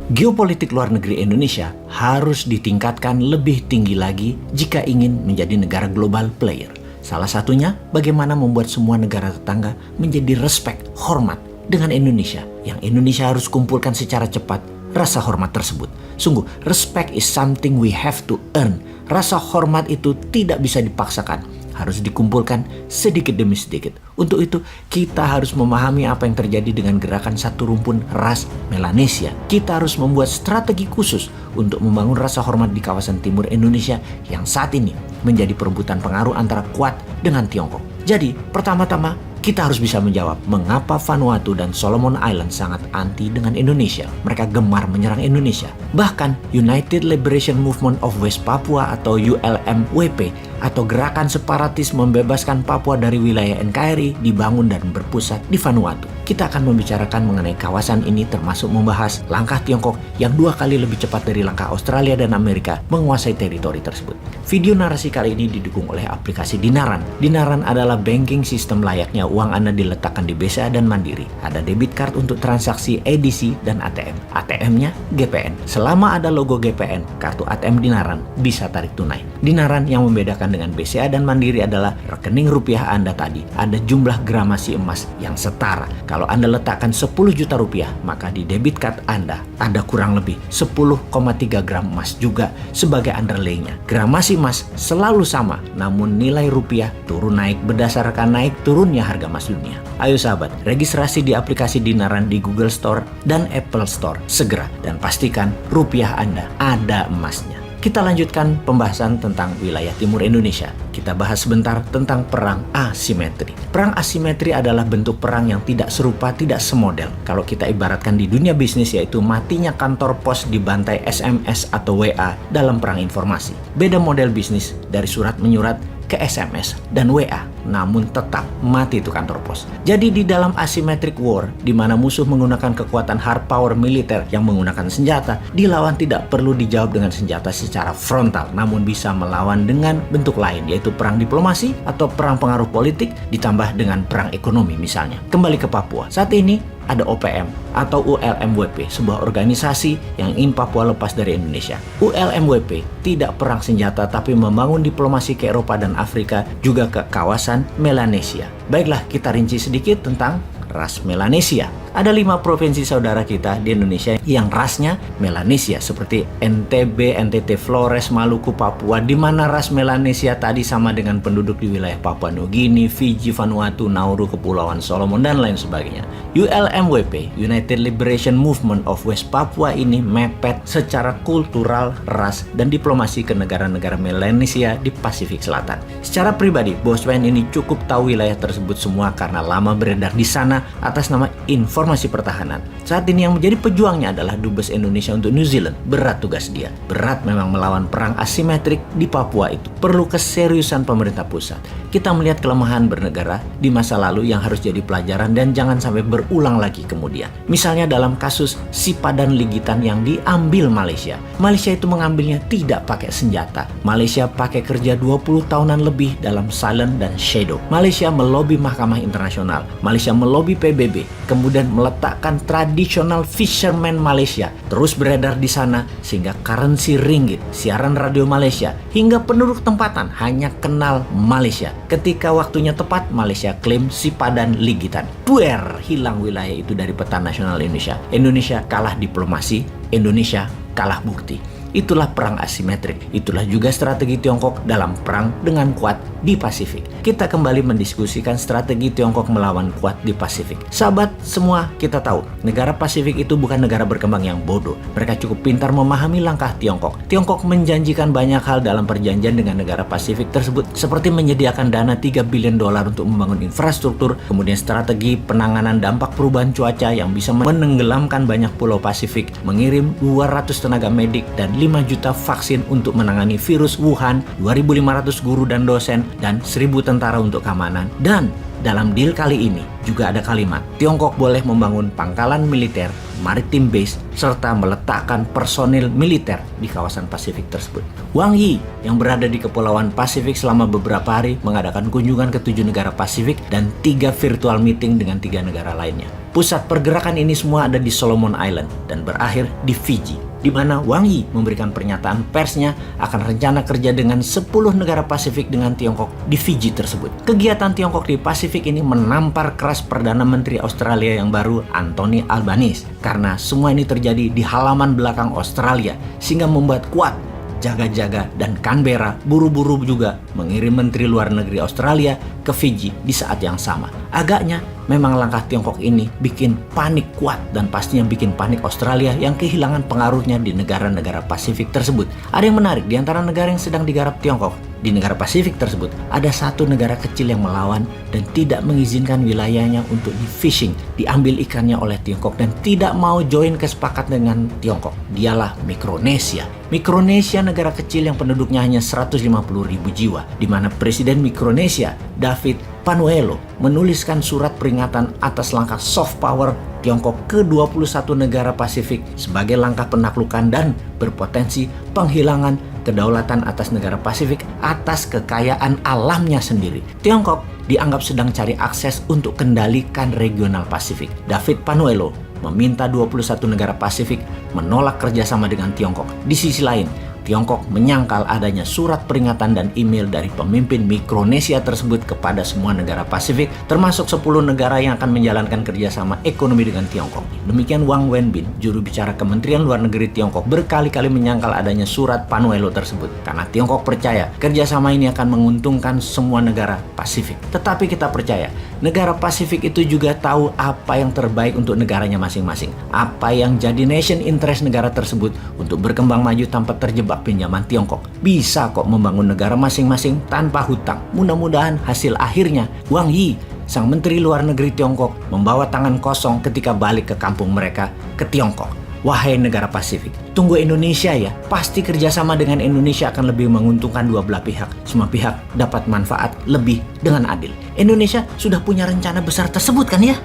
Geopolitik luar negeri Indonesia harus ditingkatkan lebih tinggi lagi jika ingin menjadi negara global player. Salah satunya bagaimana membuat semua negara tetangga menjadi respect, hormat dengan Indonesia. Yang Indonesia harus kumpulkan secara cepat rasa hormat tersebut. Sungguh, respect is something we have to earn. Rasa hormat itu tidak bisa dipaksakan. Harus dikumpulkan sedikit demi sedikit. Untuk itu, kita harus memahami apa yang terjadi dengan gerakan satu rumpun ras Melanesia. Kita harus membuat strategi khusus untuk membangun rasa hormat di kawasan timur Indonesia yang saat ini menjadi perebutan pengaruh antara Kuat dengan Tiongkok. Jadi, pertama-tama kita harus bisa menjawab mengapa Vanuatu dan Solomon Island sangat anti dengan Indonesia. Mereka gemar menyerang Indonesia. Bahkan United Liberation Movement of West Papua atau ULMWP atau gerakan separatis membebaskan Papua dari wilayah NKRI dibangun dan berpusat di Vanuatu. Kita akan membicarakan mengenai kawasan ini termasuk membahas langkah Tiongkok yang 2 kali lebih cepat dari langkah Australia dan Amerika menguasai teritori tersebut. Video narasi kali ini didukung oleh aplikasi Dinaran. Dinaran adalah banking sistem layaknya uang Anda diletakkan di BCA dan Mandiri. Ada debit card untuk transaksi edisi dan ATM. ATM-nya GPN. Selama ada logo GPN, kartu ATM Dinaran bisa tarik tunai. Dinaran yang membedakan dengan BCA dan Mandiri adalah rekening rupiah Anda tadi ada jumlah gramasi emas yang setara. Kalau Anda letakkan 10 juta rupiah, maka di debit card Anda ada kurang lebih 10,3 gram emas juga sebagai underlay-nya. Gramasi emas selalu sama, namun nilai rupiah turun naik berdasarkan naik turunnya harga emas dunia. Ayo sahabat, registrasi di aplikasi Dinaran di Google Store dan Apple Store segera dan pastikan rupiah Anda ada emasnya. Kita lanjutkan pembahasan tentang wilayah timur Indonesia. Kita bahas sebentar tentang perang asimetri. Perang asimetri adalah bentuk perang yang tidak serupa, tidak semodel. Kalau kita ibaratkan di dunia bisnis yaitu matinya kantor pos dibantai SMS atau WA dalam perang informasi. Beda model bisnis dari surat menyurat ke SMS dan WA, namun tetap mati itu kantor pos. Jadi di dalam asymmetric war, di mana musuh menggunakan kekuatan hard power militer yang menggunakan senjata, dilawan tidak perlu dijawab dengan senjata secara frontal, namun bisa melawan dengan bentuk lain, yaitu perang diplomasi atau perang pengaruh politik ditambah dengan perang ekonomi misalnya. Kembali ke Papua. Saat ini ada OPM atau ULMWP, sebuah organisasi yang ingin Papua lepas dari Indonesia. ULMWP tidak perang senjata tapi membangun diplomasi ke Eropa dan Afrika, juga ke kawasan Melanesia. Baiklah, kita rinci sedikit tentang ras Melanesia. Ada 5 provinsi saudara kita di Indonesia yang rasnya Melanesia seperti NTB, NTT, Flores, Maluku, Papua, di mana ras Melanesia tadi sama dengan penduduk di wilayah Papua Nugini, Fiji, Vanuatu, Nauru, Kepulauan Solomon, dan lain sebagainya. ULMWP, United Liberation Movement of West Papua ini mepet secara kultural, ras, dan diplomasi ke negara-negara Melanesia di Pasifik Selatan. Secara pribadi, Bosman ini cukup tahu wilayah tersebut semua karena lama beredar di sana atas nama informasi pertahanan. Saat ini yang menjadi pejuangnya adalah Dubes Indonesia untuk New Zealand. Berat tugas dia. Berat memang melawan perang asimetrik di Papua itu. Perlu keseriusan pemerintah pusat. Kita melihat kelemahan bernegara di masa lalu yang harus jadi pelajaran dan jangan sampai berulang lagi kemudian. Misalnya dalam kasus Sipadan Ligitan yang diambil Malaysia. Malaysia itu mengambilnya tidak pakai senjata. Malaysia pakai kerja 20 tahunan lebih dalam silent dan shadow. Malaysia melobi Mahkamah Internasional. Malaysia melobi PBB, kemudian meletakkan tradisional fisherman Malaysia terus beredar di sana sehingga currency ringgit, siaran radio Malaysia hingga penduduk tempatan hanya kenal Malaysia. Ketika waktunya tepat, Malaysia klaim Sipadan Ligitan. Duer, hilang wilayah itu dari peta nasional Indonesia. Indonesia kalah diplomasi, Indonesia kalah bukti. Itulah perang asimetrik. Itulah juga strategi Tiongkok dalam perang dengan Kuat di Pasifik. Kita kembali mendiskusikan strategi Tiongkok melawan Kuat di Pasifik. Sahabat semua, kita tahu negara Pasifik itu bukan negara berkembang yang bodoh. Mereka cukup pintar memahami langkah Tiongkok. Tiongkok menjanjikan banyak hal dalam perjanjian dengan negara Pasifik tersebut, seperti menyediakan dana $3 billion untuk membangun infrastruktur, kemudian strategi penanganan dampak perubahan cuaca yang bisa menenggelamkan banyak pulau Pasifik, mengirim 200 tenaga medik dan juta vaksin untuk menangani virus Wuhan, 2.500 guru dan dosen, dan 1.000 tentara untuk keamanan. Dan dalam deal kali ini juga ada kalimat Tiongkok boleh membangun pangkalan militer, maritim base, serta meletakkan personil militer di kawasan Pasifik tersebut. Wang Yi yang berada di Kepulauan Pasifik selama beberapa hari mengadakan kunjungan ke 7 negara Pasifik dan 3 virtual meeting dengan 3 negara lainnya. Pusat pergerakan ini semua ada di Solomon Island dan berakhir di Fiji, di mana Wang Yi memberikan pernyataan persnya akan rencana kerja dengan 10 negara Pasifik dengan Tiongkok di Fiji tersebut. Kegiatan Tiongkok di Pasifik ini menampar keras Perdana Menteri Australia yang baru, Anthony Albanese, karena semua ini terjadi di halaman belakang Australia, sehingga membuat kuat jaga-jaga dan Canberra buru-buru juga mengirim Menteri Luar Negeri Australia ke Fiji di saat yang sama. Agaknya memang langkah Tiongkok ini bikin panik kuat dan pastinya bikin panik Australia yang kehilangan pengaruhnya di negara-negara Pasifik tersebut. Ada yang menarik di antara negara yang sedang digarap Tiongkok. Di negara Pasifik tersebut ada satu negara kecil yang melawan dan tidak mengizinkan wilayahnya untuk di-fishing, diambil ikannya oleh Tiongkok dan tidak mau join kesepakatan dengan Tiongkok. Dialah Mikronesia. Mikronesia negara kecil yang penduduknya hanya 150.000 jiwa, di mana Presiden Mikronesia, David Panuelo, menuliskan surat peringatan atas langkah soft power Tiongkok ke 21 negara Pasifik sebagai langkah penaklukan dan berpotensi penghilangan kedaulatan atas negara Pasifik atas kekayaan alamnya sendiri. Tiongkok dianggap sedang cari akses untuk kendalikan regional Pasifik. David Panuelo meminta 21 negara Pasifik menolak kerjasama dengan Tiongkok. Di sisi lain, Tiongkok menyangkal adanya surat peringatan dan email dari pemimpin Mikronesia tersebut kepada semua negara Pasifik, termasuk 10 negara yang akan menjalankan kerjasama ekonomi dengan Tiongkok. Demikian Wang Wenbin, juru bicara Kementerian Luar Negeri Tiongkok, berkali-kali menyangkal adanya surat Panuelo tersebut, karena Tiongkok percaya kerjasama ini akan menguntungkan semua negara Pasifik. Tetapi kita percaya, negara Pasifik itu juga tahu apa yang terbaik untuk negaranya masing-masing, apa yang jadi nation interest negara tersebut untuk berkembang maju tanpa terjebak pinjaman Tiongkok. Bisa kok membangun negara masing-masing tanpa hutang. Mudah-mudahan hasil akhirnya Wang Yi, sang Menteri Luar Negeri Tiongkok, membawa tangan kosong ketika balik ke kampung mereka ke Tiongkok. Wahai negara Pasifik, tunggu Indonesia ya. Pasti kerjasama dengan Indonesia akan lebih menguntungkan dua belah pihak. Semua pihak dapat manfaat lebih dengan adil. Indonesia sudah punya rencana besar tersebut kan ya?